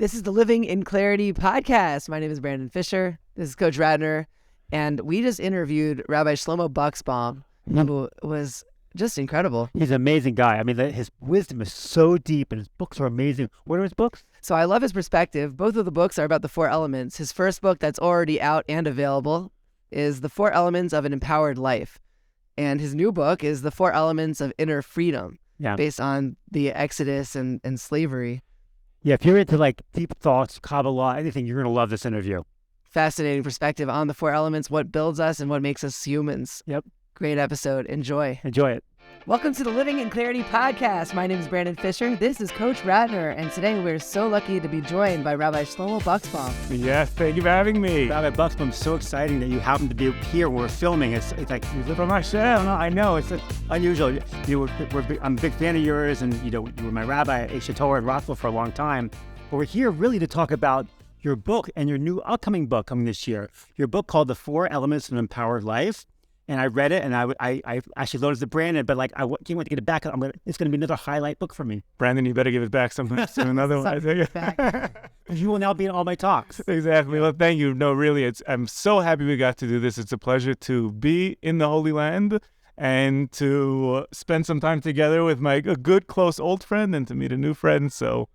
This is the Living in Clarity podcast. My name is Brandon Fisher. This is Coach Radner. And we just interviewed Rabbi Shlomo Buxbaum, who was just incredible. He's an amazing guy. I mean, his wisdom is so deep and his books are amazing. What are his books? So I love his perspective. Both of the books are about the 4 elements. His first book that's already out and available is The 4 Elements of an Empowered Life. And his new book is The 4 Elements of Inner Freedom, based on the Exodus and slavery. Yeah, if you're into like deep thoughts, Kabbalah, anything, you're going to love this interview. Fascinating perspective on the 4 elements, what builds us and what makes us humans. Yep. Great episode. Enjoy. Enjoy it. Welcome to the Living in Clarity podcast. My name is Brandon Fisher. This is Coach Radner. And today we're so lucky to be joined by Rabbi Shlomo Buxbaum. Yes, thank you for having me. Rabbi Buxbaum, it's so exciting that you happen to be here when we're filming. It's like you live on my show. I know. It's unusual. I'm a big fan of yours, and you were my rabbi at Aish Torah in Rockville for a long time. But we're here really to talk about your book and your new upcoming book coming this year. Your book called The 4 Elements of an Empowered Life. And I read it, and I actually loaded the Brandon, but like I can't wait to get it back. It's going to be another highlight book for me. Brandon, you better give it back sometime soon. Otherwise, you will now be in all my talks. Exactly. Well, thank you. No, really, I'm so happy we got to do this. It's a pleasure to be in the Holy Land and to spend some time together with a good, close old friend and to meet a new friend. So,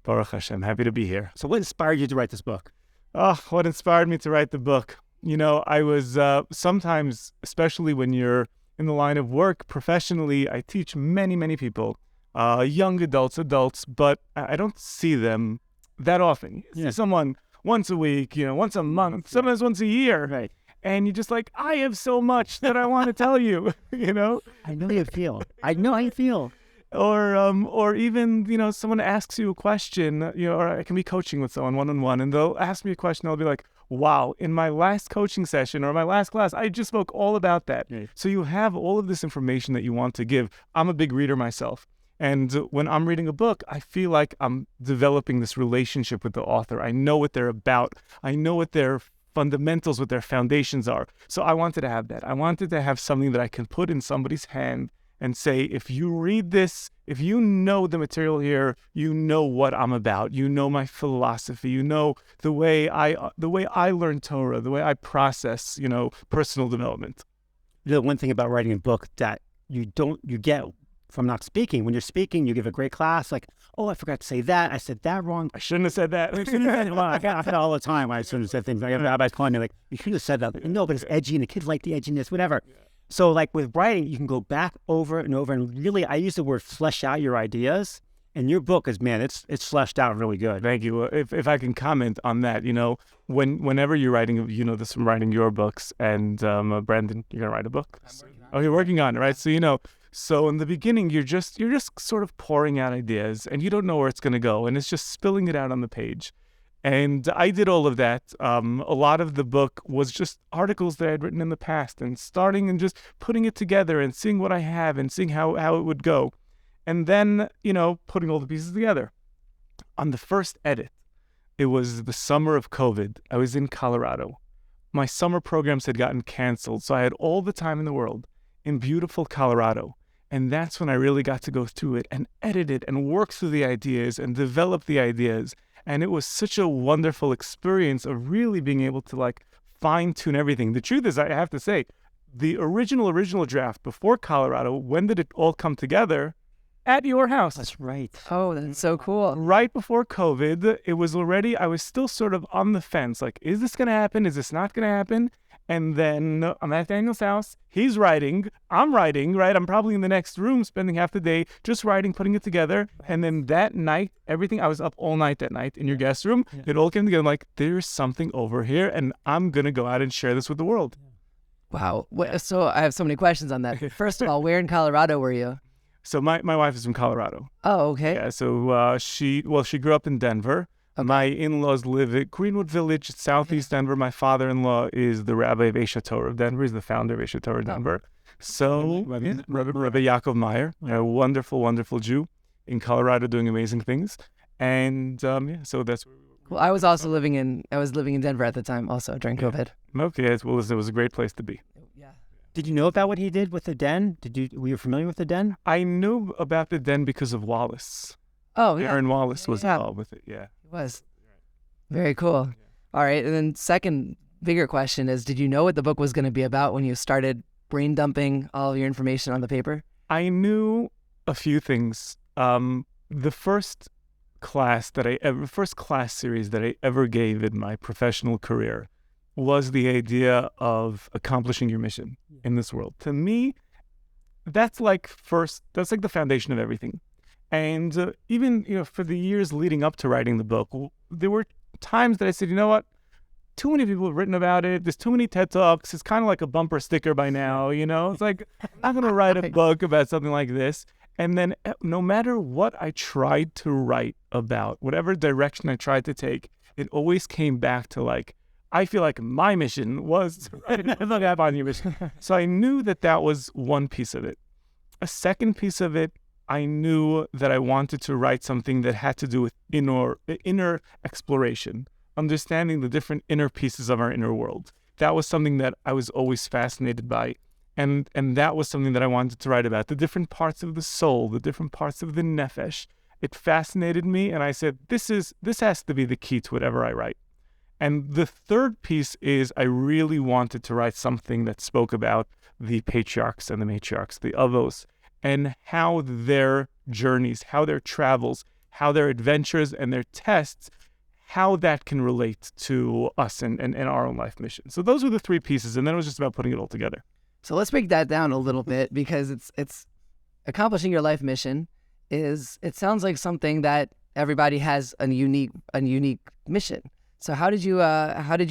Baruch Hashem, happy to be here. So what inspired you to write this book? Oh, what inspired me to write the book? I was sometimes, especially when you're in the line of work professionally, I teach many, many people, young adults, but I don't see them that often. You see someone once a week, once a month, sometimes once a year. Right. And you're just like, I have so much that I want to tell you, I know you feel. I know how you feel. Or even, someone asks you a question, or I can be coaching with someone one-on-one, and they'll ask me a question, I'll be like, wow, in my last coaching session or my last class, I just spoke all about that. Right. So you have all of this information that you want to give. I'm a big reader myself. And when I'm reading a book, I feel like I'm developing this relationship with the author. I know what they're about. I know what their fundamentals, what their foundations are. So I wanted to have that. I wanted to have something that I can put in somebody's hand and say, if you read this, if you know the material here, you know what I'm about. You know my philosophy. You know the way I learn Torah, the way I process, personal development. The one thing about writing a book that you get from not speaking. When you're speaking, you give a great class, like, oh, I forgot to say that. I said that wrong. I shouldn't have said that. Well, I get that all the time. I shouldn't have said things. I have rabbis calling me like, you should have said that. No, but it's edgy, and the kids like the edginess, whatever. Yeah. So like with writing, you can go back over and over, and really, I use the word flesh out your ideas. And your book is, man, it's fleshed out really good. Thank you. If I can comment on that, whenever you're writing, this from writing your books, and Brandon, you're gonna write a book. You're working on it, right? So so in the beginning, you're just sort of pouring out ideas, and you don't know where it's gonna go, and it's just spilling it out on the page. And I did all of that. A lot of the book was just articles that I had written in the past, and starting and just putting it together and seeing what I have and seeing how it would go. And then, putting all the pieces together. On the first edit, it was the summer of COVID. I was in Colorado. My summer programs had gotten canceled, so I had all the time in the world in beautiful Colorado. And that's when I really got to go through it and edit it and work through the ideas and develop the ideas. And it was such a wonderful experience of really being able to fine-tune everything. The truth is, I have to say, the original draft before Colorado, when did it all come together? At your house. That's right. Oh, that's so cool. Right before COVID, I was still sort of on the fence. Like, is this going to happen? Is this not going to happen? And then I'm at Daniel's house. He's writing. I'm writing, right? I'm probably in the next room spending half the day just writing, putting it together. And then that night, I was up all night that night in your guest room. Yeah. It all came together. I'm like, there's something over here, and I'm going to go out and share this with the world. Wow. So I have so many questions on that. First of all, where in Colorado were you? So my wife is from Colorado. Oh, okay. Yeah, so she grew up in Denver. Okay. My in-laws live at Greenwood Village, southeast Denver. My father-in-law is the rabbi of Aish Torah of Denver. He's the founder of Aish Torah of Denver. So Rabbi Yaakov Meyer, a wonderful, wonderful Jew in Colorado doing amazing things. And so that's where we were. Well, I was also living in Denver at the time also during COVID. Okay, well, it was a great place to be. Yeah. Did you know about what he did with the den? Were you familiar with the den? I knew about the den because of Wallace. Oh, yeah. Aaron Wallace was involved with it, yeah. He was. Very cool. All right. And then second bigger question is, did you know what the book was going to be about when you started brain dumping all of your information on the paper? I knew a few things. The first class series that I ever gave in my professional career was the idea of accomplishing your mission in this world. To me, that's like the foundation of everything. And even for the years leading up to writing the book, there were times that I said, you know what? Too many people have written about it. There's too many TED Talks. It's kind of like a bumper sticker by now, It's like, I'm not going to write a book about something like this. And then no matter what I tried to write about, whatever direction I tried to take, it always came back to I feel like my mission was to write a book about your mission. So I knew that was one piece of it. A second piece of it, I knew that I wanted to write something that had to do with inner exploration, understanding the different inner pieces of our inner world. That was something that I was always fascinated by. And that was something that I wanted to write about, the different parts of the soul, the different parts of the nefesh. It fascinated me, and I said, this has to be the key to whatever I write. And the third piece is I really wanted to write something that spoke about the patriarchs and the matriarchs, the avos, and how their journeys, how their travels, how their adventures and their tests, how that can relate to us and our own life mission. So those were the three pieces, and then it was just about putting it all together. So let's break that down a little bit, because it's accomplishing your life mission it sounds like something that everybody has a unique mission. So how did you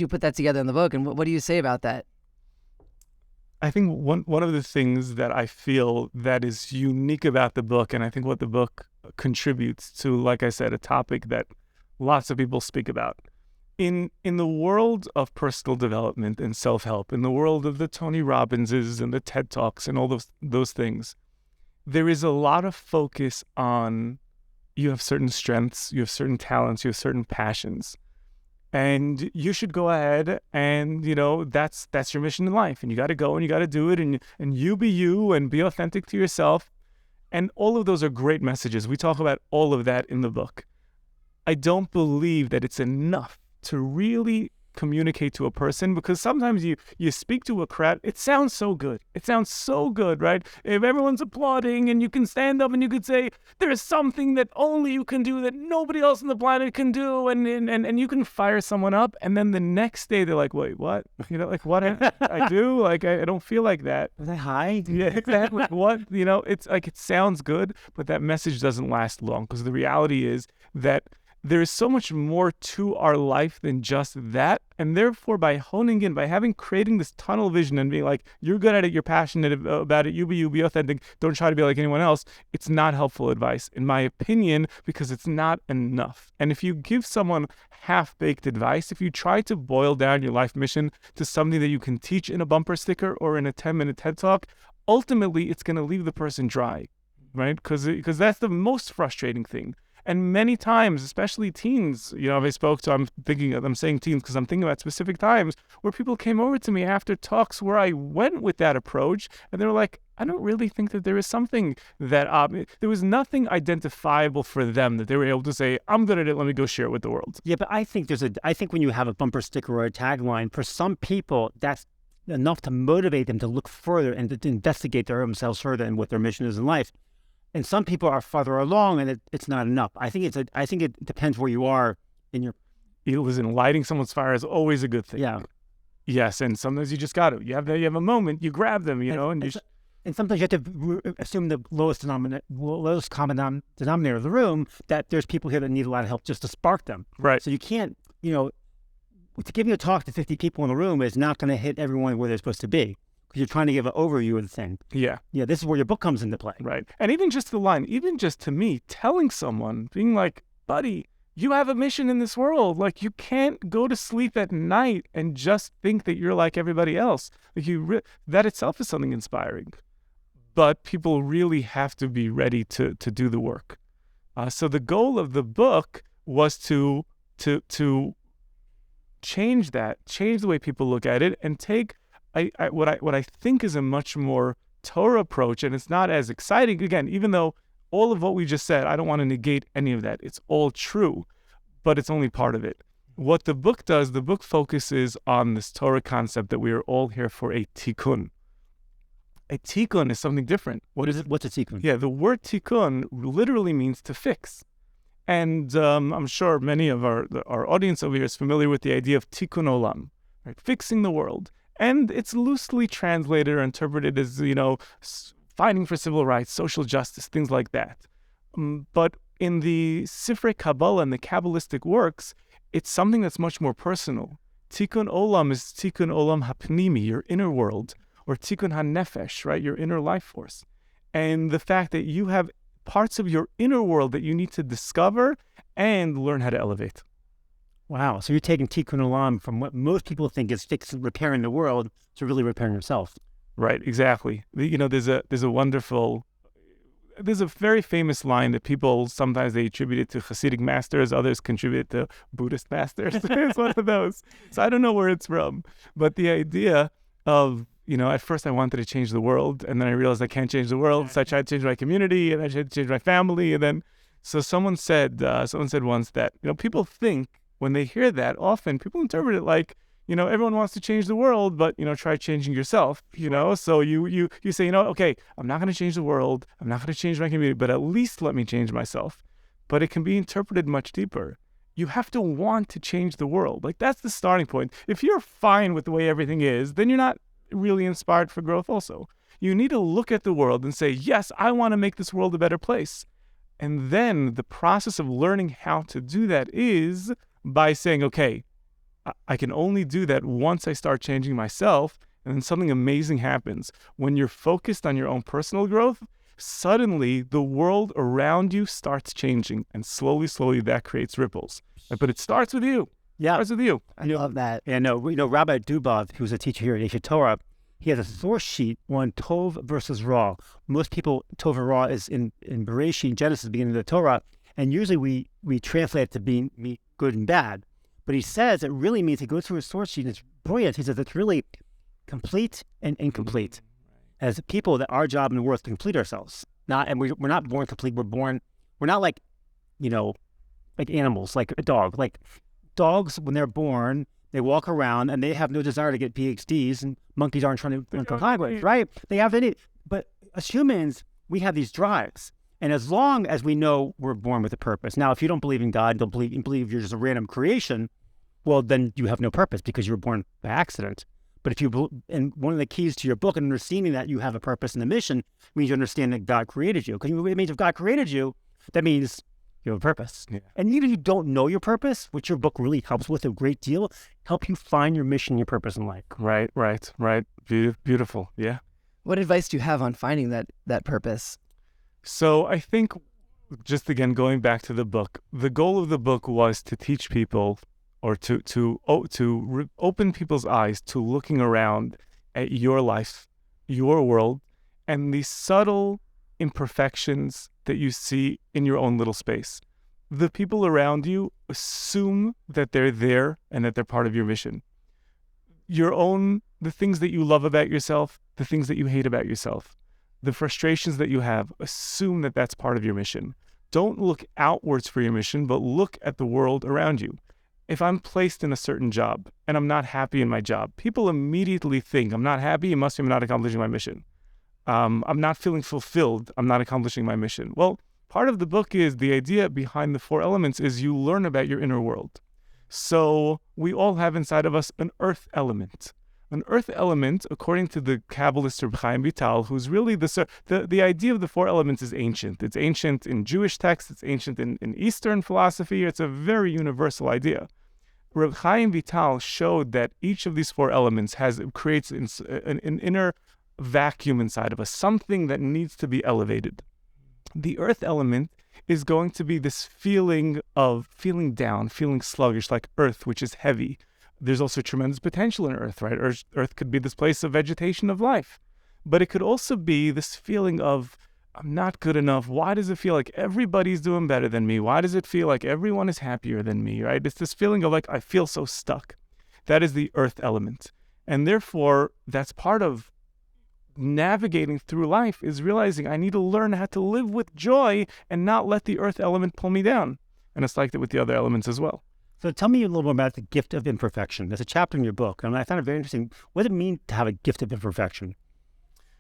put that together in the book, and what do you say about that? I think one of the things that I feel that is unique about the book, and I think what the book contributes to, like I said, a topic that lots of people speak about. In the world of personal development and self-help, in the world of the Tony Robbinses and the TED Talks and all those things, there is a lot of focus on you have certain strengths, you have certain talents, you have certain passions, and you should go ahead and that's your mission in life, and you got to go and you got to do it, and you be you and be authentic to yourself, and all of those are great messages. We talk about all of that in the book. I don't believe that it's enough to really communicate to a person, because sometimes you speak to a crowd, it sounds so good. It sounds so good, right? If everyone's applauding and you can stand up and you could say, there is something that only you can do that nobody else on the planet can do, and you can fire someone up, and then the next day they're like, wait, what? What I do? I don't feel like that. Was I high? Yeah, exactly. What? It's like, it sounds good, but that message doesn't last long, because the reality is that there is so much more to our life than just that. And therefore, by honing in, by creating this tunnel vision and being like, you're good at it, you're passionate about it, you be authentic, don't try to be like anyone else, it's not helpful advice, in my opinion, because it's not enough. And if you give someone half-baked advice, if you try to boil down your life mission to something that you can teach in a bumper sticker or in a 10-minute TED Talk, ultimately, it's going to leave the person dry, right? Because that's the most frustrating thing. And many times, especially teens, I'm saying teens because I'm thinking about specific times where people came over to me after talks where I went with that approach, and they were like, I don't really think that there is something that, there was nothing identifiable for them that they were able to say, I'm good at it, let me go share it with the world. Yeah, but I think when you have a bumper sticker or a tagline, for some people, that's enough to motivate them to look further and to investigate themselves further and what their mission is in life. And some people are farther along, and it's not enough. I think it depends where you are in your. Listen, lighting someone's fire is always a good thing. Yeah. Yes, and sometimes you just got to. You have a moment, you grab them, and sometimes you have to assume the lowest common denominator of the room, that there's people here that need a lot of help just to spark them. Right. So you can't, to give you a talk to 50 people in the room is not going to hit everyone where they're supposed to be. Because you're trying to give an overview of the thing. Yeah. Yeah, this is where your book comes into play. Right. And even just the line, even just to me, telling someone, being like, buddy, you have a mission in this world. Like, you can't go to sleep at night and just think that you're like everybody else. Like, that itself is something inspiring. But people really have to be ready to do the work. So the goal of the book was to change the way people look at it, and take what I think is a much more Torah approach, and it's not as exciting. Again, even though all of what we just said, I don't want to negate any of that. It's all true, but it's only part of it. What the book does, the book focuses on this Torah concept that we are all here for a tikkun. A tikkun is something different. What is it? What's a tikkun? Yeah, the word tikkun literally means to fix. And I'm sure many of our audience over here is familiar with the idea of tikkun olam, right? Fixing the world. And it's loosely translated or interpreted as, fighting for civil rights, social justice, things like that. But in the Sifrei Kabbalah and the Kabbalistic works, it's something that's much more personal. Tikkun olam is tikkun olam hapnimi, your inner world, or tikkun hanefesh, right, your inner life force. And the fact that you have parts of your inner world that you need to discover and learn how to elevate. Wow. So you're taking tikkun olam from what most people think is repairing the world to really repairing yourself. Right, exactly. There's a very famous line that people sometimes they attribute it to Hasidic masters, others contribute it to Buddhist masters. It's one of those. So I don't know where it's from. But the idea of, at first I wanted to change the world, and then I realized I can't change the world, so I tried to change my community, and I tried to change my family, and then, so someone said once that, people think when they hear that, often people interpret it like, everyone wants to change the world, but, try changing yourself, So you say, okay, I'm not going to change the world. I'm not going to change my community, but at least let me change myself. But it can be interpreted much deeper. You have to want to change the world. Like, that's the starting point. If you're fine with the way everything is, then you're not really inspired for growth also. You need to look at the world and say, yes, I want to make this world a better place. And then the process of learning how to do that is by saying, okay, I can only do that once I start changing myself, and then something amazing happens. When you're focused on your own personal growth, suddenly the world around you starts changing, and slowly that creates ripples. But it starts with you. Yeah. It starts with you. I love that. And Rabbi Buxbaum, who's a teacher here at Aish Torah, he has a source sheet on Tov versus Ra. Most people, Tov and Ra is in Bereshit, Genesis, beginning of the Torah, and usually we translate it to being good and bad. But he says it really means, he goes through his source sheet, and it's brilliant. He says it's really complete and incomplete. As people, that our job in the world is to complete ourselves. We're not born complete. We're not like animals, like a dog. Like dogs, when they're born, they walk around and they have no desire to get PhDs, and monkeys aren't trying to go highways, right? They have any, but as humans, we have these drives. And as long as we know we're born with a purpose. Now, if you don't believe in God, don't believe you're just a random creation, well, then you have no purpose because you were born by accident. But if and one of the keys to your book and understanding that you have a purpose and a mission means you understand that God created you. Because it means if God created you, that means you have a purpose. Yeah. And even if you don't know your purpose, which your book really helps with a great deal, help you find your mission, your purpose in life. Right. Beautiful. Yeah. What advice do you have on finding that purpose? So I think, just again, going back to the book, the goal of the book was to teach people, or to open people's eyes to looking around at your life, your world, and the subtle imperfections that you see in your own little space. The people around you assume that they're there and that they're part of your mission. The things that you love about yourself, the things that you hate about yourself, the frustrations that you have, assume that that's part of your mission. Don't look outwards for your mission, but look at the world around you. If I'm placed in a certain job and I'm not happy in my job, people immediately think, I'm not happy, it must be I'm not accomplishing my mission. I'm not feeling fulfilled, I'm not accomplishing my mission. Well, part of the book is the idea behind the 4 elements is you learn about your inner world. So we all have inside of us an earth element. An earth element, according to the Kabbalist Rabbi Chaim Vital, who's really the idea of the 4 elements is ancient. It's ancient in Jewish texts, it's ancient in Eastern philosophy, it's a very universal idea. Rabbi Chaim Vital showed that each of these 4 elements creates an inner vacuum inside of us, something that needs to be elevated. The earth element is going to be this feeling of feeling down, feeling sluggish, like earth, which is heavy. There's also tremendous potential in earth, right? Earth could be this place of vegetation of life. But it could also be this feeling of, I'm not good enough. Why does it feel like everybody's doing better than me? Why does it feel like everyone is happier than me, right? It's this feeling of like, I feel so stuck. That is the earth element. And therefore, that's part of navigating through life, is realizing I need to learn how to live with joy and not let the earth element pull me down. And it's like that with the other elements as well. So tell me a little more about the gift of imperfection. There's a chapter in your book, and I found it very interesting. What does it mean to have a gift of imperfection?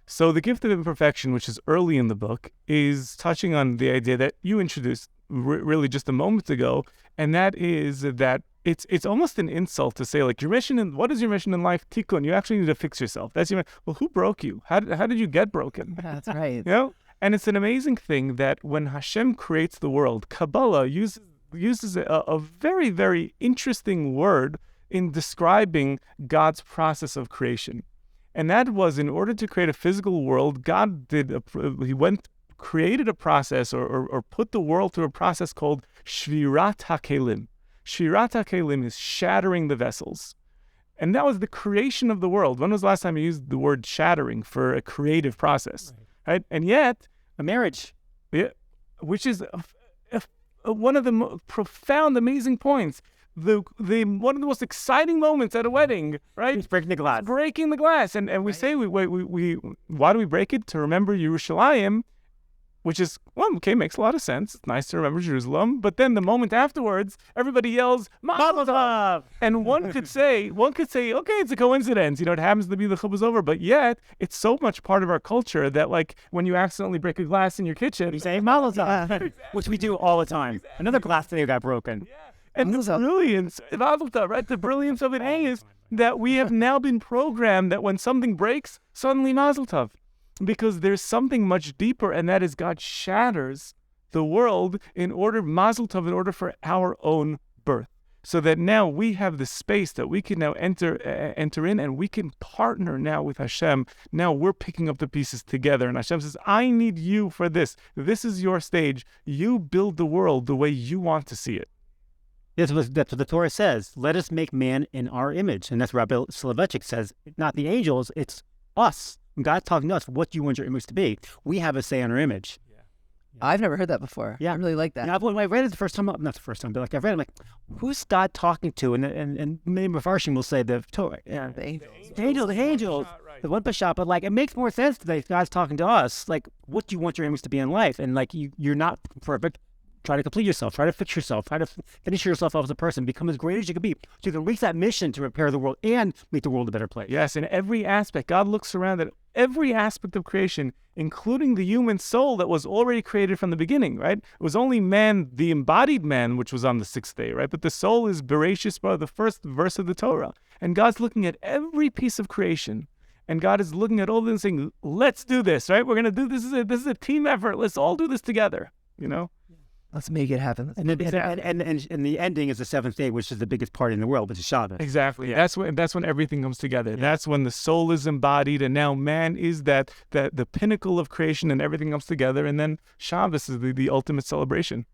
So the gift of imperfection, which is early in the book, is touching on the idea that you introduced really just a moment ago, and that is that it's almost an insult to say, like, what is your mission in life? Tikkun, you actually need to fix yourself. That's your, well, who broke you? How did you get broken? That's right. You know? And it's an amazing thing that when Hashem creates the world, Kabbalah uses a very, very interesting word in describing God's process of creation. And that was, in order to create a physical world, God created a process or put the world through a process called Shvirat HaKelim. Shvirat HaKelim is shattering the vessels. And that was the creation of the world. When was the last time you used the word shattering for a creative process? Right? And yet, A marriage. yeah, which is one of the profound, amazing points. One of the most exciting moments at a wedding, right? It's breaking the glass. Breaking the glass, and we say we why do we break it? To remember Yerushalayim, which is, well, okay, makes a lot of sense. It's nice to remember Jerusalem, but then the moment afterwards, everybody yells Mazel Tov, and one could say, okay, it's a coincidence, it happens to be the chuppah's over, but yet it's so much part of our culture that, like, when you accidentally break a glass in your kitchen, You say Mazel Tov, which we do all the time. Another glass today got broken. And the brilliance, Mazel Tov, right? The brilliance of it is that we have now been programmed that when something breaks, suddenly Mazel Tov. Because there's something much deeper, and that is God shatters the world Mazel Tov, in order for our own birth. So that now we have the space that we can now enter in, and we can partner now with Hashem. Now we're picking up the pieces together, and Hashem says, I need you for this. This is your stage. You build the world the way you want to see it. That's what the Torah says. Let us make man in our image. And that's what Rabbi Soloveitchik says. Not the angels, it's us. God's talking to us. What do you want your image to be? We have a say on our image. I've never heard that before. Yeah. I really like that. And when I read it the first time, not the first time, but like I've read it, I'm like, who's God talking to? And many Mepharshim will say the Torah. Yeah. The angels. The angels. The one Peshat, but like it makes more sense that God's talking to us. Like, what do you want your image to be in life? And like you're not perfect. Try to complete yourself. Try to fix yourself. Try to finish yourself off as a person. Become as great as you can be, so you can reach that mission to repair the world and make the world a better place. Yes, in every aspect, God looks around at every aspect of creation, including the human soul that was already created from the beginning, right? It was only man, the embodied man, which was on the sixth day, right? But the soul is Bereshis Bara, the first verse of the Torah. And God's looking at every piece of creation. And God is looking at all of them and saying, let's do this, right? We're going to do this. This is a team effort. Let's all do this together, Let's make it happen. And the ending is the seventh day, which is the biggest party in the world, which is Shabbos. Exactly. Yeah. That's when everything comes together. Yeah. That's when the soul is embodied, and now man is that the pinnacle of creation, and everything comes together. And then Shabbos is the ultimate celebration.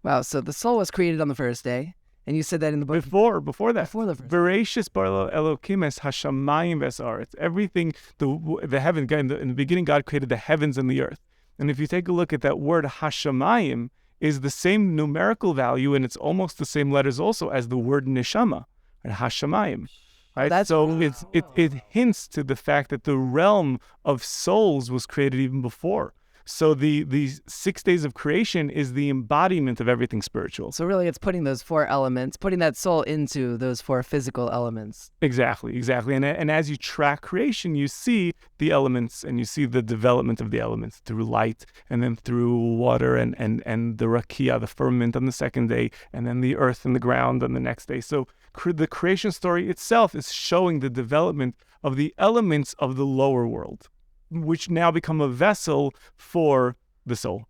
Wow. So the soul was created on the first day, and you said that in the book. Before that. Before the first. Bereshis bara Elokim es hashamayim v'aretz. Everything, the heaven. In the beginning, God created the heavens and the earth. And if you take a look at that word hashamayim, is the same numerical value, and it's almost the same letters also as the word neshama, right? Hashamayim, right? So it hints to the fact that the realm of souls was created even before. So the 6 days of creation is the embodiment of everything spiritual. So really, it's putting those four elements, putting that soul into those four physical elements. Exactly. And as you track creation, you see the elements, and you see the development of the elements through light, and then through water, and the rakia, the firmament on the second day, and then the earth and the ground on the next day. So the creation story itself is showing the development of the elements of the lower world, which now become a vessel for the soul.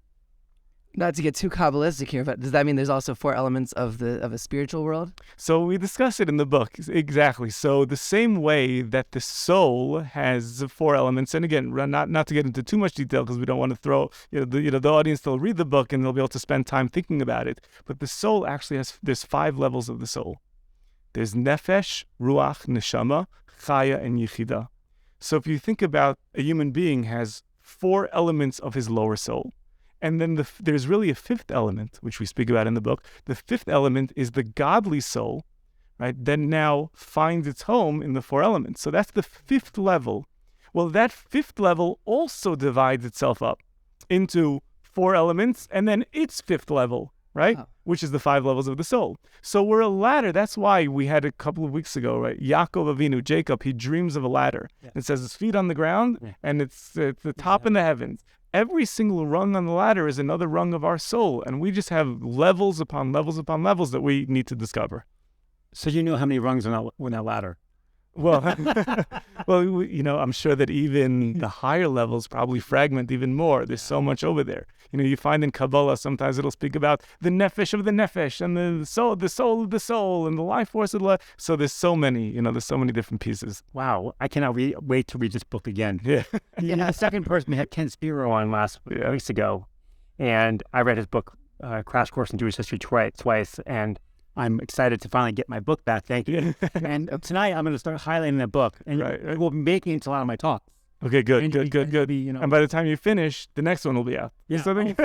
Not to get too Kabbalistic here, but does that mean there's also four elements of a spiritual world? So we discuss it in the book, exactly. So the same way that the soul has four elements, and again, not to get into too much detail because we don't want to throw the audience, they'll read the book and they'll be able to spend time thinking about it. But the soul actually there's 5 levels of the soul. There's nefesh, ruach, neshama, chaya, and yichida. So if you think about a human being has 4 elements of his lower soul, and then there's really a 5th element, which we speak about in the book. The 5th element is the godly soul, right? That now finds its home in the 4 elements. So that's the 5th level. Well, that 5th level also divides itself up into 4 elements, and then its 5th level right? Oh. Which is the 5 levels of the soul. So we're a ladder. That's why we had a couple of weeks ago, right? Yaakov Avinu, Jacob, he dreams of a ladder. Yeah. It says his feet on the ground, Yeah. and it's the top in the heavens. Every single rung on the ladder is another rung of our soul, and we just have levels upon levels upon levels that we need to discover. So you know how many rungs are on that ladder? Well, I'm sure that even the higher levels probably fragment even more. There's so much over there. You find in Kabbalah, sometimes it'll speak about the nefesh of the nefesh and the soul of the soul and the life force of the life. So there's so many, there's so many different pieces. Wow, I cannot wait to read this book again. Yeah. The second person, we had Ken Spiro on weeks ago, and I read his book, Crash Course in Jewish History twice, and I'm excited to finally get my book back. Thank you. And tonight I'm going to start highlighting that book, and Right. we'll be making it into a lot of my talks. Okay, good. Be, And by the time you finish, the next one will be out. Yeah. So then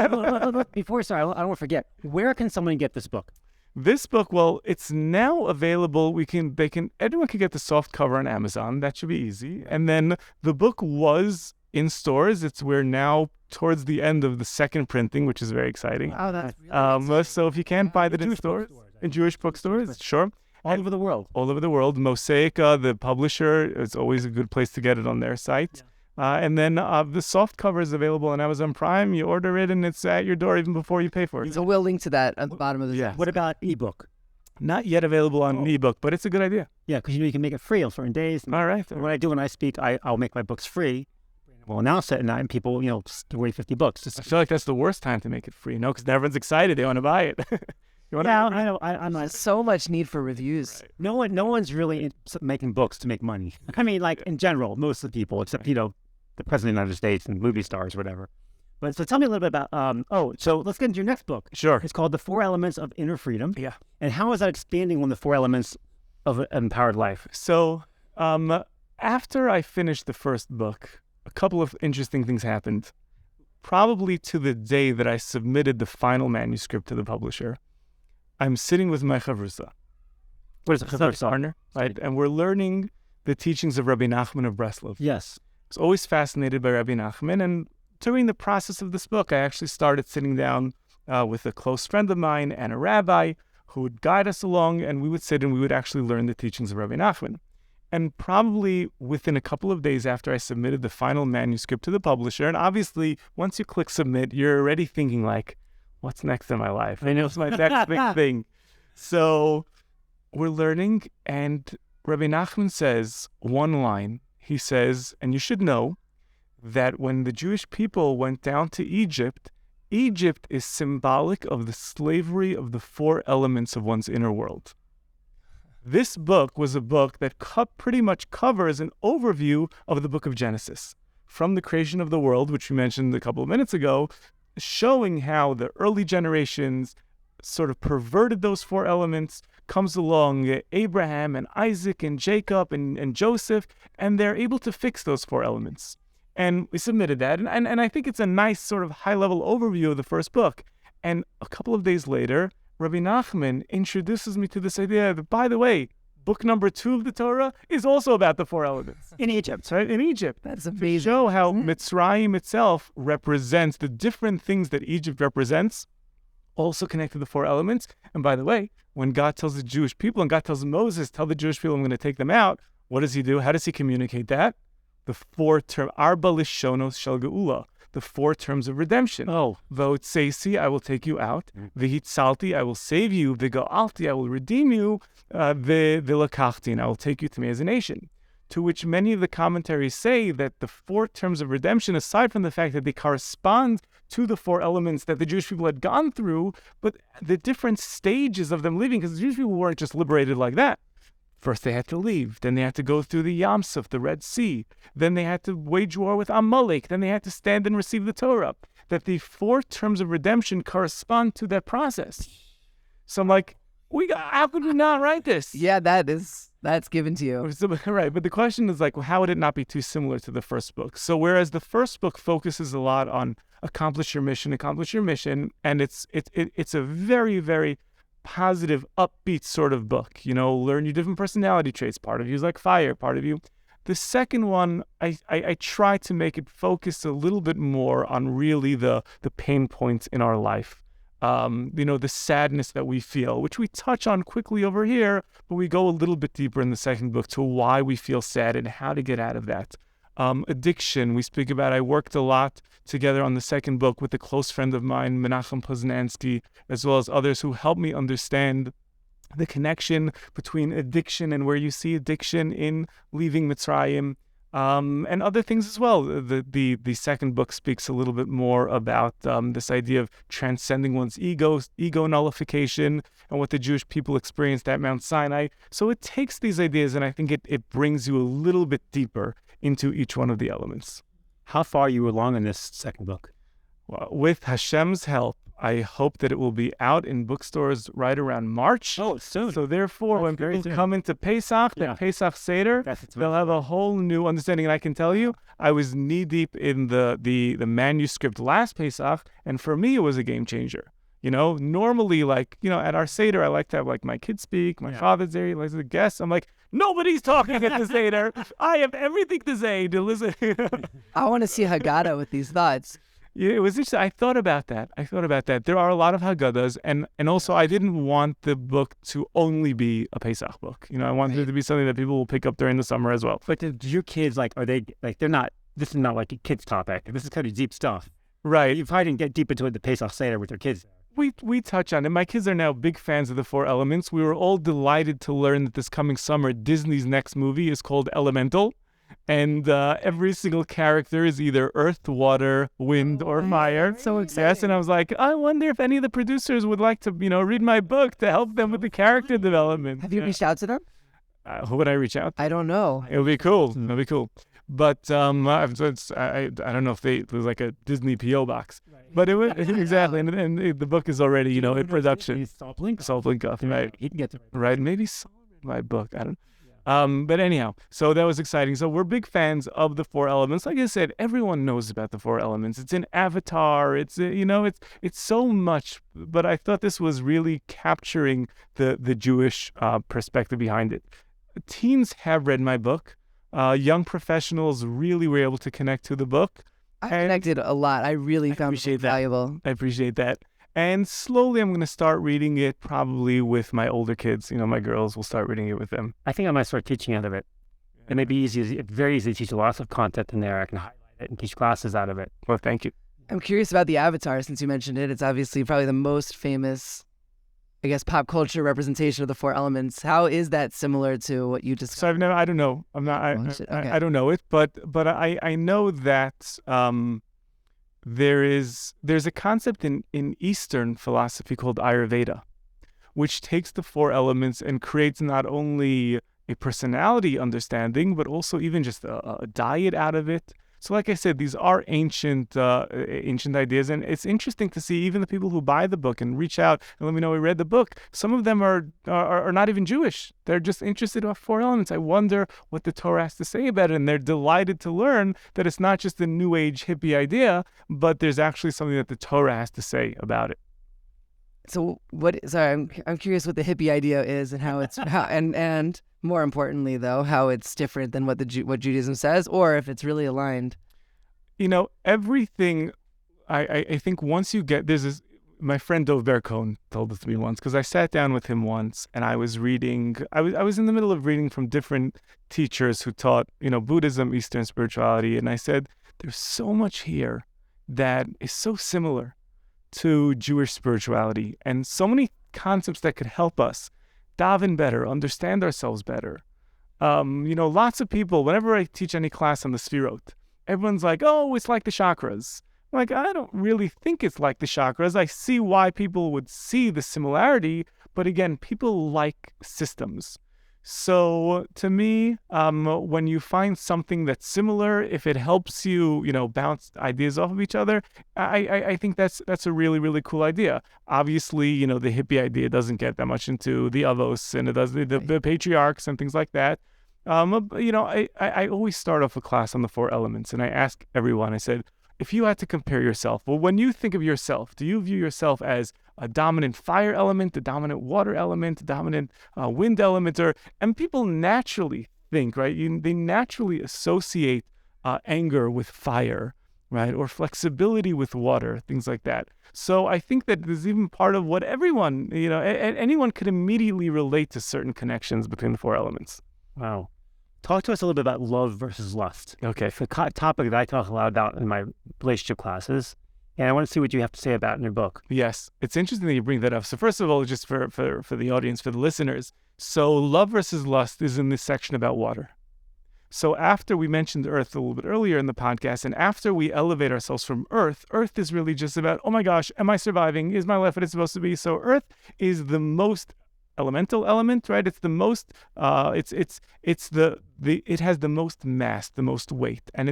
Before, sorry, I don't want to forget. Where can someone get this book? This book, well, it's now available. Everyone can get the soft cover on Amazon. That should be easy. And then the book was in stores. We're now towards the end of the second printing, which is very exciting. Oh, that's really So if you can't buy that in stores, in Jewish bookstores, sure. All over the world. All over the world. Mosaica, the publisher, it's always a good place to get it on their site. And then the soft cover is available on Amazon Prime. You order it, and it's at your door even before you pay for it. So we'll link to that at the bottom of the Yeah. What about ebook? Not yet available on an ebook, but it's a good idea. Yeah, because you can make it free on certain days. And All right. what I do when I speak, I'll make my books free. We'll announce it, and people, wait 50 bucks. I feel like that's the worst time to make it free, because everyone's excited. They want to buy it. Yeah, I know. I'm not. So much need for reviews. Right. No one's really making books to make money. I mean, like in general, most of the people, except the president of the United States and movie stars, or whatever. But so tell me a little bit about. So let's get into your next book. Sure. It's called The 4 Elements of Inner Freedom. Yeah. And how is that expanding on the 4 elements of an empowered life? So after I finished the first book, a couple of interesting things happened. Probably to the day that I submitted the final manuscript to the publisher, I'm sitting with my chavrusa. What is it? Partner, right? And we're learning the teachings of Rabbi Nachman of Breslov. Yes. I was always fascinated by Rabbi Nachman, and during the process of this book, I actually started sitting down with a close friend of mine and a rabbi who would guide us along, and we would sit and we would actually learn the teachings of Rabbi Nachman. And probably within a couple of days after I submitted the final manuscript to the publisher, and obviously once you click submit, you're already thinking like, what's next in my life? I know it's my next big thing. So we're learning, and Rabbi Nachman says one line. He says, and you should know that when the Jewish people went down to Egypt, Egypt is symbolic of the slavery of the 4 elements of one's inner world. This book was a book that pretty much covers an overview of the book of Genesis, from the creation of the world, which we mentioned a couple of minutes ago, showing how the early generations sort of perverted those 4 elements, comes along Abraham and Isaac and Jacob and Joseph, and they're able to fix those 4 elements. And we submitted that, and I think it's a nice sort of high-level overview of the first book. And a couple of days later, Rabbi Nachman introduces me to this idea that, by the way, book number 2 of the Torah is also about the 4 elements. In Egypt. Right? In Egypt. That's To amazing. show how Mitzrayim itself represents the different things that Egypt represents, also connect to the 4 elements. And by the way, when God tells the Jewish people, and God tells Moses, tell the Jewish people I'm going to take them out, what does he do? How does he communicate that? The 4 term, Arba Lishonos Shel Geula, the 4 terms of redemption. Oh. V'otzeisi, I will take you out. V'hitzalti, I will save you. V'go'alti, I will redeem you. V'lakachti, and I will take you to me as a nation. To which many of the commentaries say that the 4 terms of redemption, aside from the fact that they correspond to the 4 elements that the Jewish people had gone through, but the different stages of them leaving, because the Jewish people weren't just liberated like that. First they had to leave, then they had to go through the Yam Suf, the Red Sea, then they had to wage war with Amalek, then they had to stand and receive the Torah. That the 4 terms of redemption correspond to that process. So I'm like, how could we not write this? Yeah, that's given to you. Right, but the question is like, well, how would it not be too similar to the first book? So whereas the first book focuses a lot on accomplish your mission, and it's a very, very positive, upbeat sort of book. Learn your different personality traits. Part of you is like fire, part of you. The second one, I try to make it focus a little bit more on really the pain points in our life. the sadness that we feel, which we touch on quickly over here, but we go a little bit deeper in the second book to why we feel sad and how to get out of that. Addiction, we speak about. I worked a lot together on the second book with a close friend of mine, Menachem Poznansky, as well as others who helped me understand the connection between addiction and where you see addiction in leaving Mitzrayim, and other things as well. The second book speaks a little bit more about this idea of transcending one's ego nullification, and what the Jewish people experienced at Mount Sinai. So it takes these ideas, and I think it brings you a little bit deeper into each one of the elements. How far are you along in this second book? Well, with Hashem's help, I hope that it will be out in bookstores right around March. Oh, soon. So therefore, when people come into Pesach, the Pesach Seder, they'll have a whole new understanding. And I can tell you, I was knee-deep in the manuscript last Pesach, and for me, it was a game changer. Normally, at our Seder, I like to have, my kids speak. My father's there, he likes to guest. I'm like, nobody's talking at the Seder. I have everything to say to listen. I want to see Haggadah with these thoughts. Yeah, it was interesting. I thought about that. There are a lot of Haggadahs, and also I didn't want the book to only be a Pesach book. I wanted it to be something that people will pick up during the summer as well. But do your kids, are they, they're not, this is not like a kid's topic. This is kind of deep stuff. Right. You probably didn't get deep into the Pesach Seder with your kids. We touch on it. My kids are now big fans of the Four Elements. We were all delighted to learn that this coming summer, Disney's next movie is called Elemental. And every single character is either earth, water, wind, or fire. So exciting. Yes, and I was like, I wonder if any of the producers would like to, read my book to help them with the character development. Have you reached out to them? Who would I reach out to? I don't know. It would be cool. It would be cool. But I don't know if it was like a Disney P.O. box. Right. But it was, exactly. And the book is already, in production. Saul Blinkoff, right. He can get to it. Right. Maybe Saul read my book. I don't know. But anyhow, so that was exciting. So we're big fans of the Four Elements. Like I said, everyone knows about the Four Elements. It's in Avatar. It's it's so much. But I thought this was really capturing the Jewish perspective behind it. Teens have read my book. Young professionals really were able to connect to the book. I connected a lot. I really found it valuable. I appreciate that. And slowly I'm going to start reading it probably with my older kids. My girls will start reading it with them. I think I might start teaching out of it. It may be easy. It's very easy to teach lots of content in there. I can highlight it and teach classes out of it. Well, thank you. I'm curious about the Avatar since you mentioned it. It's obviously probably the most famous, pop culture representation of the Four Elements. How is that similar to what you just? So I don't know. I don't know it, but I know that there's a concept in Eastern philosophy called Ayurveda, which takes the Four Elements and creates not only a personality understanding, but also even just a diet out of it. So like I said, these are ancient ideas, and it's interesting to see even the people who buy the book and reach out and let me know we read the book. Some of them are not even Jewish. They're just interested in Four Elements. I wonder what the Torah has to say about it, and they're delighted to learn that it's not just a New Age hippie idea, but there's actually something that the Torah has to say about it. So I'm curious what the hippie idea is and how it's and more importantly though, how it's different than what what Judaism says, or if it's really aligned. Everything. I think once you get my friend Dov Ber-Cohen told this to me once, because I sat down with him once and I was reading. I was in the middle of reading from different teachers who taught Buddhism, Eastern spirituality, and I said there's so much here that is so similar to Jewish spirituality, and so many concepts that could help us daven better, understand ourselves better. Lots of people, whenever I teach any class on the Sfirot, everyone's like, oh, it's like the chakras. I'm like, I don't really think it's like the chakras. I see why people would see the similarity, but again, people like systems. So to me, when you find something that's similar, if it helps you, bounce ideas off of each other, I think that's a really, really cool idea. Obviously, the hippie idea doesn't get that much into the avos, and it does the patriarchs and things like that. I always start off a class on the Four Elements, and I ask everyone, I said, if you had to compare yourself, well, when you think of yourself, do you view yourself as a dominant fire element, a dominant water element, a dominant wind element? And people naturally think, right? They naturally associate anger with fire, right? Or flexibility with water, things like that. So I think that there's even part of what everyone, anyone could immediately relate to certain connections between the four elements. Wow. Talk to us a little bit about love versus lust. Okay. It's a topic that I talk a lot about in my relationship classes, and I want to see what you have to say about it in your book. Yes, it's interesting that you bring that up. So first of all, just for the audience, for the listeners, so love versus lust is in this section about water. So after we mentioned earth a little bit earlier in the podcast, and after we elevate ourselves from earth is really just about, oh my gosh, am I surviving? Is my life what it's supposed to be? So earth is the most elemental element, right? It's the most, it has the most mass, the most weight. And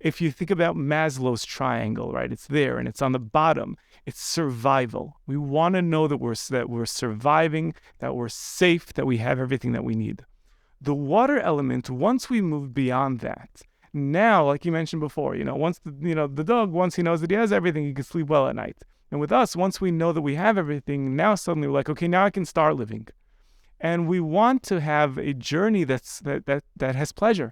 if you think about Maslow's triangle, right? It's there and it's on the bottom. It's survival. We want to know that we're surviving, that we're safe, that we have everything that we need. The water element, once we move beyond that, now, like you mentioned before, once the dog, once he knows that he has everything, he can sleep well at night. And with us, once we know that we have everything, now suddenly we're like, okay, now I can start living. And we want to have a journey that has pleasure.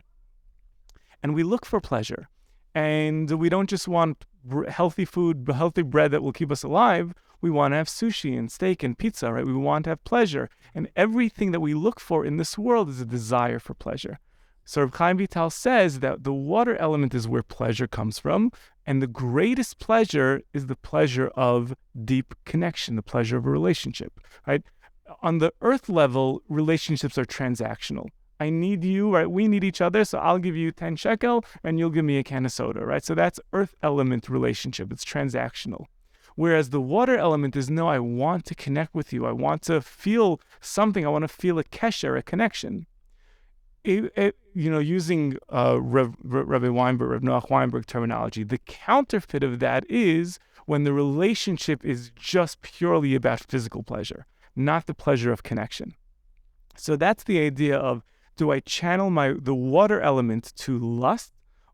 And we look for pleasure. And we don't just want healthy food, healthy bread that will keep us alive. We want to have sushi and steak and pizza, right? We want to have pleasure. And everything that we look for in this world is a desire for pleasure. So Reb Chaim Vital says that the water element is where pleasure comes from, and the greatest pleasure is the pleasure of deep connection, the pleasure of a relationship, right? On the earth level, relationships are transactional. I need you, right? We need each other, so I'll give you 10 shekel, and you'll give me a can of soda, right? So that's earth element relationship. It's transactional. Whereas the water element is, no, I want to connect with you. I want to feel something. I want to feel a kesher, a connection. Using Rabbi Noach Weinberg terminology, the counterfeit of that is when the relationship is just purely about physical pleasure, not the pleasure of connection. So that's the idea of, do I channel the water element to lust,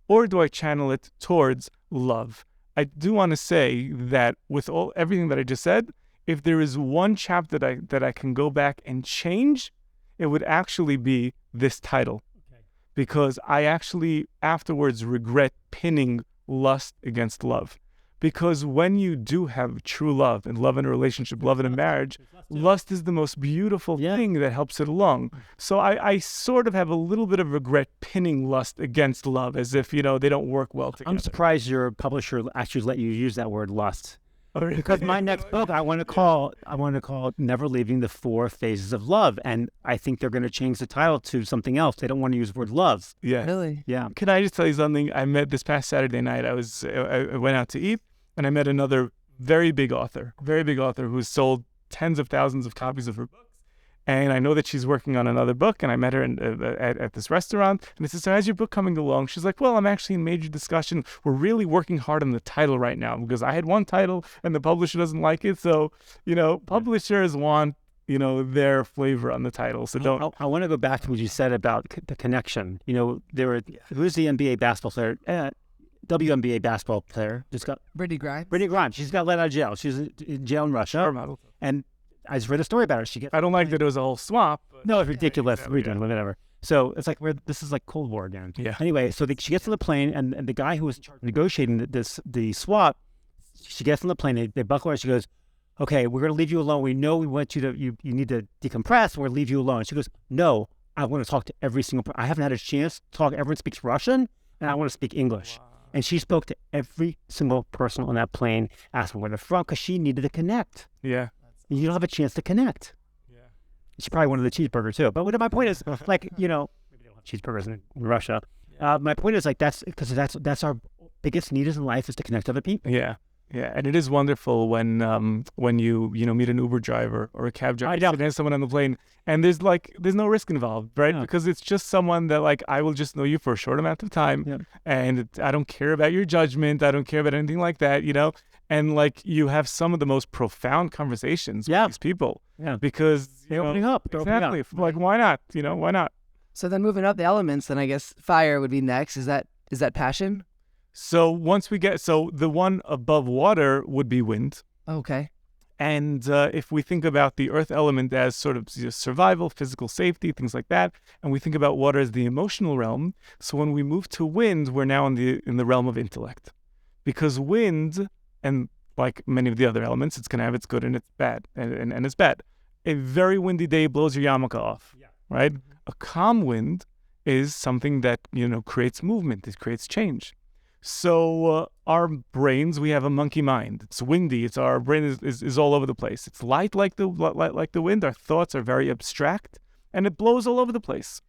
or do I channel it towards love? I do want to say that with everything that I just said, if there is one chapter that I can go back and change, it would actually be this title. Okay. Because I actually afterwards regret pinning lust against love. Because when you do have true love and love in a relationship, love in a marriage, lust is the most beautiful thing that helps it along. So I sort of have a little bit of regret pinning lust against love, as if, they don't work well together. I'm surprised your publisher actually let you use that word lust. Really? Because my next book I want to call Never Leaving the Four Phases of Love, and I think they're going to change the title to something else. They don't want to use the word love. Yeah. Really? Yeah. Can I just tell you something? I met this past Saturday night. I went out to eat, and I met another very big author who's sold tens of thousands of copies of her books. And I know that she's working on another book, and I met her at this restaurant. And I said, so how's your book coming along? She's like, well, I'm actually in major discussion. We're really working hard on the title right now, because I had one title and the publisher doesn't like it. So, publishers want, their flavor on the title. So don't. I want to go back to what you said about the connection. Who's the NBA basketball player? WNBA basketball player. Just got Brittany Grimes. Brittany Grimes. She's got let out of jail. She's in jail in Russia. And I just read a story about her. I don't like that it was a whole swap. No, it's ridiculous. Whatever. So it's like this is like Cold War again. Yeah. Anyway, so she gets on the plane, and the guy who was negotiating the swap, she gets on the plane. They buckle her. She goes, "Okay, we're going to leave you alone. We know we want you to. You need to decompress. We're going to leave you alone." She goes, "No, I want to talk to every single person. I haven't had a chance to talk. Everyone speaks Russian, and I want to speak English." Wow. And she spoke to every single person on that plane, asking where they're from, because she needed to connect. Yeah. You don't have a chance to connect. Yeah. She probably wanted the cheeseburger too. But my point is, maybe they don't have cheeseburgers in Russia. Yeah. My point is, that's because that's our biggest need in life, is to connect to other people. Yeah. Yeah, and it is wonderful when you meet an Uber driver or a cab driver, and someone on the plane, and there's no risk involved, right? Yeah. Because it's just someone that I will just know you for a short amount of time, and I don't care about your judgment, I don't care about anything like that, and you have some of the most profound conversations with these people, because they're opening up. Exactly, why not? Why not? So then moving up the elements, then I guess fire would be next. Is that passion? So once we the one above water would be wind. Okay. And if we think about the earth element as sort of survival, physical safety, things like that, and we think about water as the emotional realm, so when we move to wind, we're now in the realm of intellect. because wind, and like many of the other elements, it's going to have its good and its bad, and it's bad. A very windy day blows your yarmulke off, right? A calm wind is something that, creates movement. It creates change. So our brains, we have a monkey mind. It's windy. Our brain is all over the place. It's light like the wind. Our thoughts are very abstract, and it blows all over the place.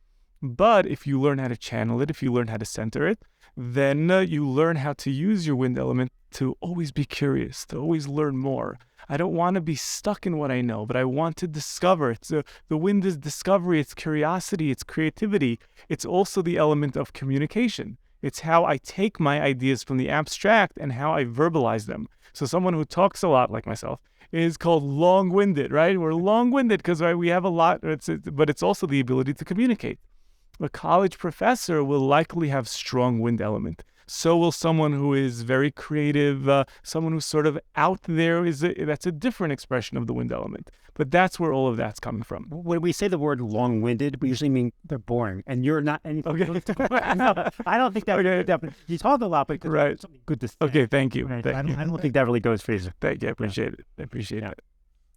But if you learn how to channel it, if you learn how to center it, then you learn how to use your wind element to always be curious, to always learn more. I don't want to be stuck in what I know, but I want to discover. So the wind is discovery, it's curiosity, it's creativity. It's also the element of communication. It's how I take my ideas from the abstract and how I verbalize them. So someone who talks a lot, like myself, is called long-winded, right? We're long-winded because we have a lot, but it's also the ability to communicate. A college professor will likely have strong wind element. So will someone who is very creative, someone who's sort of out there. That's a different expression of the wind element. But that's where all of that's coming from. When we say the word long-winded, we usually mean they're boring, and you're not anything. Okay. No, I don't think that. You talk a lot, but right. Something good to say. Okay, thank you. Right. I don't think that really goes for you. Thank you. I appreciate it. I appreciate it.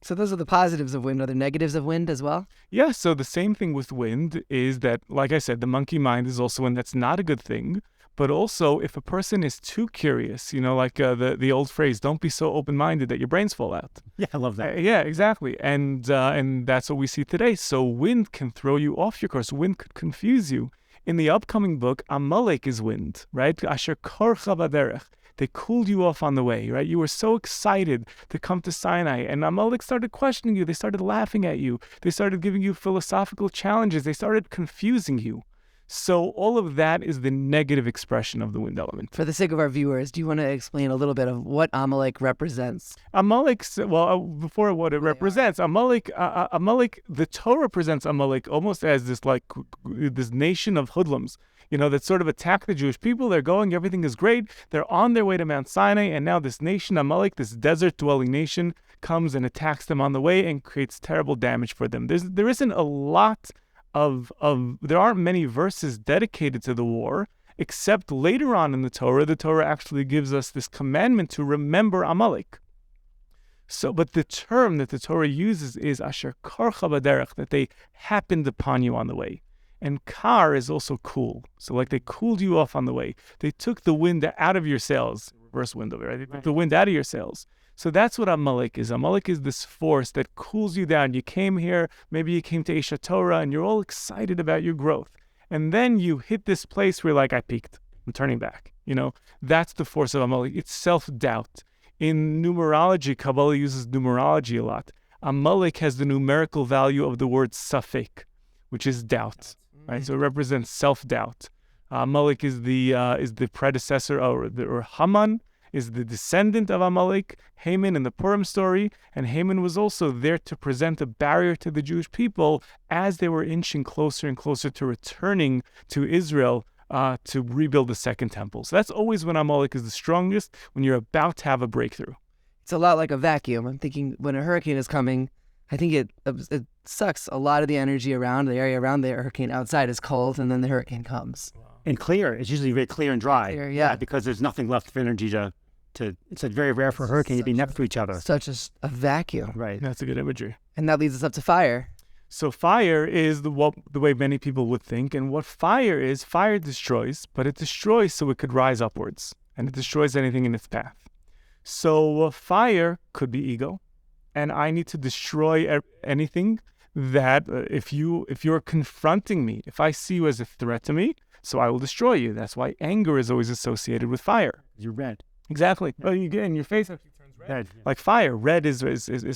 So those are the positives of wind. Are there negatives of wind as well? Yeah, so the same thing with wind is that, like I said, the monkey mind is also one that's not a good thing. But also, if a person is too curious, like the old phrase, don't be so open-minded that your brains fall out. Yeah, I love that. Yeah, exactly. And that's what we see today. So wind can throw you off your course. Wind could confuse you. In the upcoming book, Amalek is wind, right? Asher korcha b'derech. They cooled you off on the way, right? You were so excited to come to Sinai, and Amalek started questioning you. They started laughing at you. They started giving you philosophical challenges. They started confusing you. So all of that is the negative expression of the wind element. For the sake of our viewers, do you want to explain a little bit of what Amalek represents? Amalek, before what it represents, Amalek, the Torah presents Amalek almost as this nation of hoodlums, that sort of attack the Jewish people. They're going, everything is great. They're on their way to Mount Sinai, and now this nation, Amalek, this desert-dwelling nation, comes and attacks them on the way and creates terrible damage for them. There isn't a lot there aren't many verses dedicated to the war, except later on in the Torah actually gives us this commandment to remember Amalek. So, but the term that the Torah uses is asher korcha b'derech, that they happened upon you on the way. And kar is also cool. So like they cooled you off on the way. They took the wind out of your sails. Reverse wind over, right? They took the wind out of your sails. So that's what Amalek is. Amalek is this force that cools you down. You came here, maybe you came to Esha Torah, and you're all excited about your growth. And then you hit this place where you're like, I peaked. I'm turning back. That's the force of Amalek. It's self-doubt. In numerology, Kabbalah uses numerology a lot. Amalek has the numerical value of the word safek, which is doubt. Right? So it represents self-doubt. Amalek is the predecessor, or Haman is the descendant of Amalek, Haman in the Purim story, and Haman was also there to present a barrier to the Jewish people as they were inching closer and closer to returning to Israel to rebuild the second temple. So that's always when Amalek is the strongest, when you're about to have a breakthrough. It's a lot like a vacuum. I'm thinking when a hurricane is coming, I think it sucks a lot of the energy around. The area around the hurricane outside is cold, and then the hurricane comes. And clear. It's usually very clear and dry. Clear, yeah. Because there's nothing left for energy to. It's very rare for a hurricane to be next to each other. Such a vacuum. Right. That's a good imagery. And that leads us up to fire. So fire is the way many people would think. And what fire is, fire destroys, but it destroys so it could rise upwards. And it destroys anything in its path. So fire could be ego. And I need to destroy anything that if you're confronting me, if I see you as a threat to me, so I will destroy you. That's why anger is always associated with fire. You're red. Exactly. Yeah. Oh, your face actually turns red. Like fire. Red is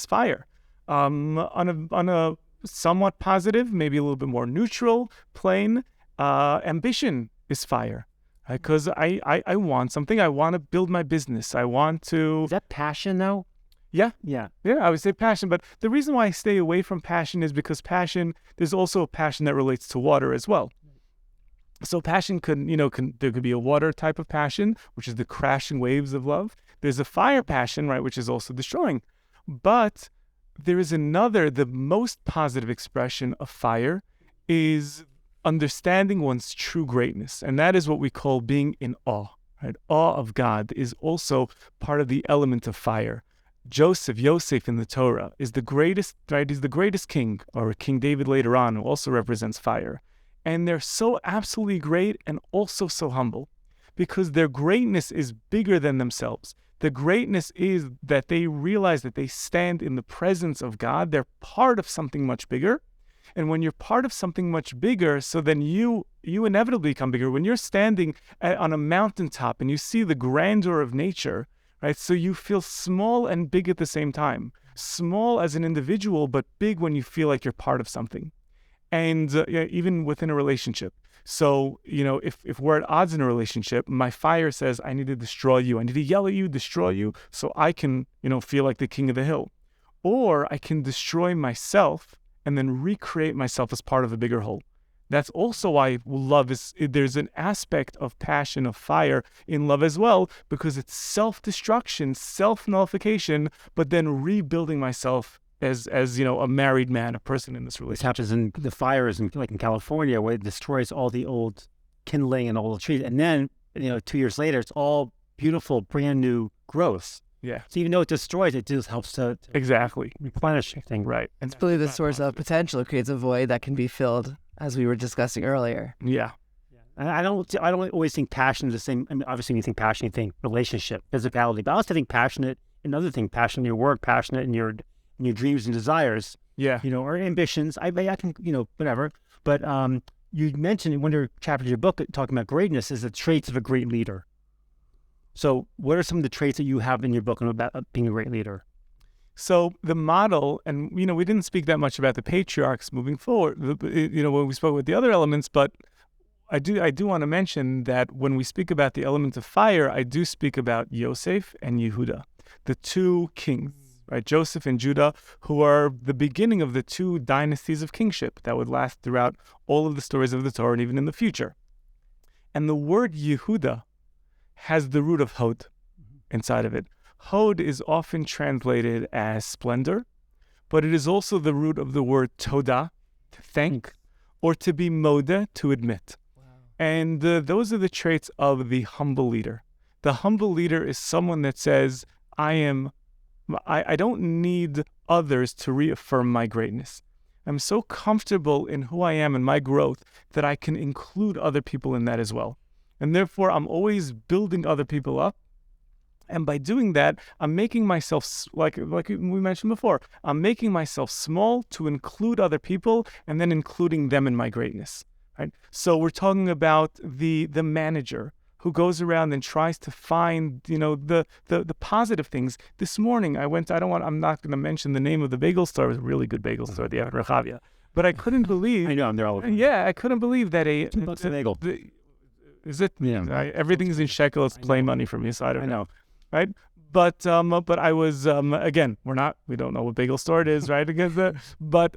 fire. On a somewhat positive, maybe a little bit more neutral plane, ambition is fire. Because I want something. I want to build my business. I want to. Is that passion though? Yeah. Yeah. I would say passion. But the reason why I stay away from passion is because there's also a passion that relates to water as well. So passion there could be a water type of passion, which is the crashing waves of love. There's a fire passion, right, which is also destroying. But there is the most positive expression of fire is understanding one's true greatness. And that is what we call being in awe. right? Awe of God is also part of the element of fire. Yosef in the Torah is the greatest, right? He's the greatest king, or King David later on, who also represents fire. And they're so absolutely great and also so humble, because their greatness is bigger than themselves. The greatness is that they realize that they stand in the presence of God. They're part of something much bigger. And when you're part of something much bigger, so then you inevitably become bigger. When you're standing on a mountaintop and you see the grandeur of nature, right? So you feel small and big at the same time. Small as an individual, but big when you feel like you're part of something. And even within a relationship. So, if we're at odds in a relationship, my fire says, I need to destroy you. I need to yell at you, destroy you, so I can, feel like the king of the hill. Or I can destroy myself and then recreate myself as part of a bigger whole. That's also why love there's an aspect of passion, of fire in love as well, because it's self-destruction, self-nullification, but then rebuilding myself as a married man, a person in this This relationship. happens in the fires in California, where it destroys all the old kindling and all the trees. And then, 2 years later, it's all beautiful, brand new growth. Yeah, So even though it destroys, it just helps to exactly. replenish things. Right. It's really the source of potential. It creates a void that can be filled, as we were discussing earlier. Yeah. And I don't always think passion is the same. I mean, obviously, when you think passion, you think relationship, physicality. But I also think passionate in other things, passionate in your work, passionate in your dreams and desires, Yeah. or ambitions. I can, whatever. But you mentioned in one of your chapters of your book, talking about greatness, is the traits of a great leader. So what are some of the traits that you have in your book about being a great leader? So the model, and we didn't speak that much about the patriarchs moving forward, when we spoke about the other elements, but I do want to mention that when we speak about the element of fire, I do speak about Yosef and Yehuda, the two kings, right? Joseph and Judah, who are the beginning of the two dynasties of kingship that would last throughout all of the stories of the Torah and even in the future. And the word Yehuda has the root of Hod inside of it. Hod is often translated as splendor, but it is also the root of the word toda, to thank, or to be moda, to admit. Wow. And those are the traits of the humble leader. The humble leader is someone that says, I don't need others to reaffirm my greatness. I'm so comfortable in who I am and my growth that I can include other people in that as well. And therefore, I'm always building other people up. And by doing that, I'm making myself, like we mentioned before, I'm making myself small to include other people and then including them in my greatness, right? So we're talking about the manager who goes around and tries to find, the positive things. This morning, I'm not going to mention the name of the bagel store. It was a really good bagel store, the Evan Rehavia. But I couldn't believe. I know, I'm there all the time. Yeah, I couldn't believe that $2 a bagel. Is it? Yeah. Everything's in shekel. It's play money for me, so I don't know. know. Right? But I was, again, we don't know what bagel store it is, right? But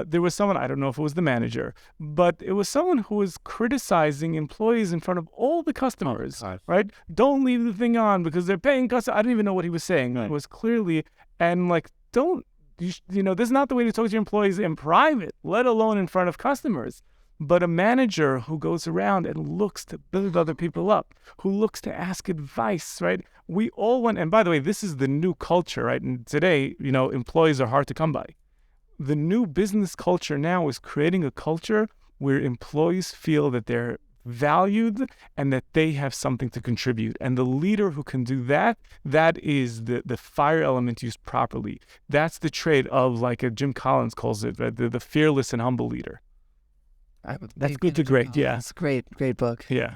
there was someone, I don't know if it was the manager, but it was someone who was criticizing employees in front of all the customers, right? Don't leave the thing on because they're paying customers. I didn't even know what he was saying. Right. It was clearly, and this is not the way to talk to your employees in private, let alone in front of customers. But a manager who goes around and looks to build other people up, who looks to ask advice, right? We all want, and by the way, this is the new culture, right? And today, employees are hard to come by. The new business culture now is creating a culture where employees feel that they're valued and that they have something to contribute. And the leader who can do that is the fire element used properly. That's the trait of, like Jim Collins calls it, right? The fearless and humble leader. That's good to great. Yeah. It's a great book. Yeah.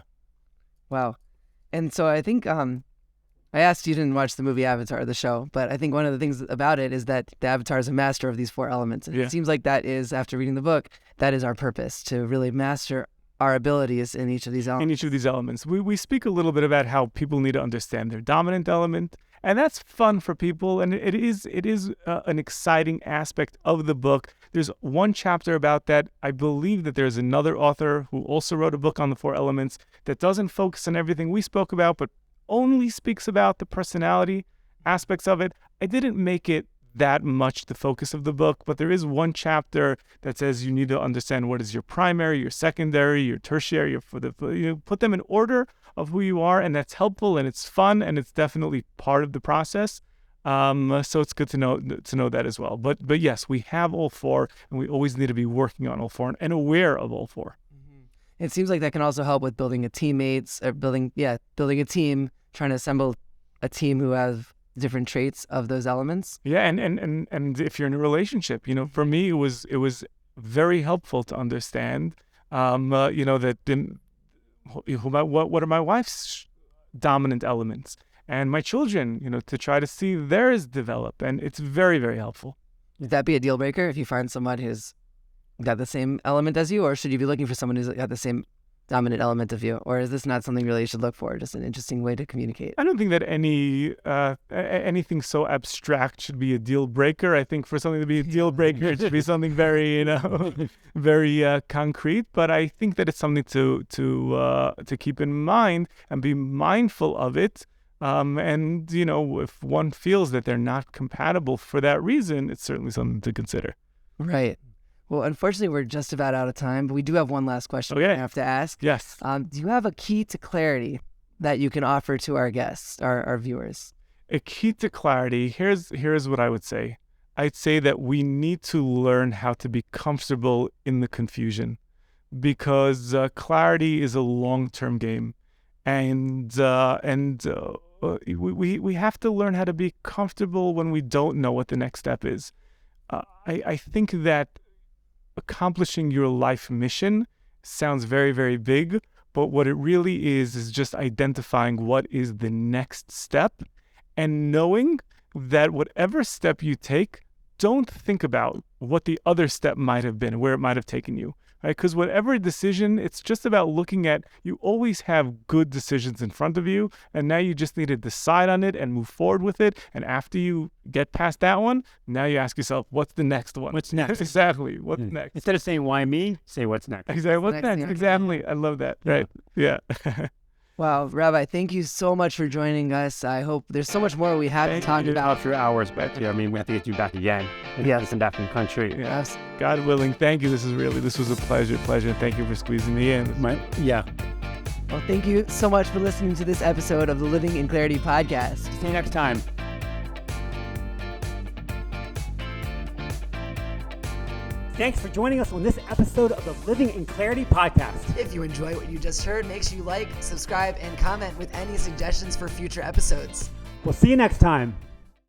Wow. And so I think I asked you didn't watch the movie Avatar, the show, but I think one of the things about it is that the Avatar is a master of these four elements. And It seems like that is, after reading the book, that is our purpose, to really master our abilities in each of these elements. We speak a little bit about how people need to understand their dominant element, and that's fun for people, and it is an exciting aspect of the book. There's one chapter about that. I believe that there's another author who also wrote a book on the four elements that doesn't focus on everything we spoke about, but only speaks about the personality aspects of it. I didn't make it that much the focus of the book, but there is one chapter that says you need to understand what is your primary, your secondary, your tertiary, you put them in order of who you are, and that's helpful and it's fun and it's definitely part of the process. So it's good to know that as well. But yes, we have all four, and we always need to be working on all four and aware of all four. It seems like that can also help with building building a team, trying to assemble a team who have different traits of those elements. Yeah, and if you're in a relationship, for me it was very helpful to understand, that what are my wife's dominant elements, and my children, to try to see theirs develop, and it's very, very helpful. Would that be a deal breaker if you find someone who's got the same element as you, or should you be looking for someone who's got the same dominant element of you, or is this not something really you should look for? Just an interesting way to communicate. I don't think that anything so abstract should be a deal breaker. I think for something to be a deal breaker, it should be something very, very concrete. But I think that it's something to keep in mind and be mindful of it. And if one feels that they're not compatible for that reason, it's certainly something to consider. Right. Well, unfortunately, we're just about out of time, but we do have one last question I have to ask. Yes. Do you have a key to clarity that you can offer to our guests, our viewers? A key to clarity, here's what I would say. I'd say that we need to learn how to be comfortable in the confusion, because clarity is a long-term game. And we have to learn how to be comfortable when we don't know what the next step is. I think that accomplishing your life mission sounds very, very big, but what it really is just identifying what is the next step and knowing that whatever step you take, don't think about what the other step might have been, where it might have taken you. Right? Because whatever decision, it's just about looking at, you always have good decisions in front of you, and now you just need to decide on it and move forward with it. And after you get past that one, now you ask yourself, what's the next one? What's next? Exactly. What's next? Instead of saying, why me? Say, what's next? Exactly. What's next? Exactly. I love that. Right. Yeah. Wow, Rabbi, thank you so much for joining us. I hope there's so much more we have to talk about. For hours, but we have to get you back again. Yes. And back in the country. Yes. God willing, thank you. This was a pleasure. Thank you for squeezing me in. Well, thank you so much for listening to this episode of the Living in Clarity podcast. See you next time. Thanks for joining us on this episode of the Living in Clarity podcast. If you enjoy what you just heard, make sure you like, subscribe, and comment with any suggestions for future episodes. We'll see you next time.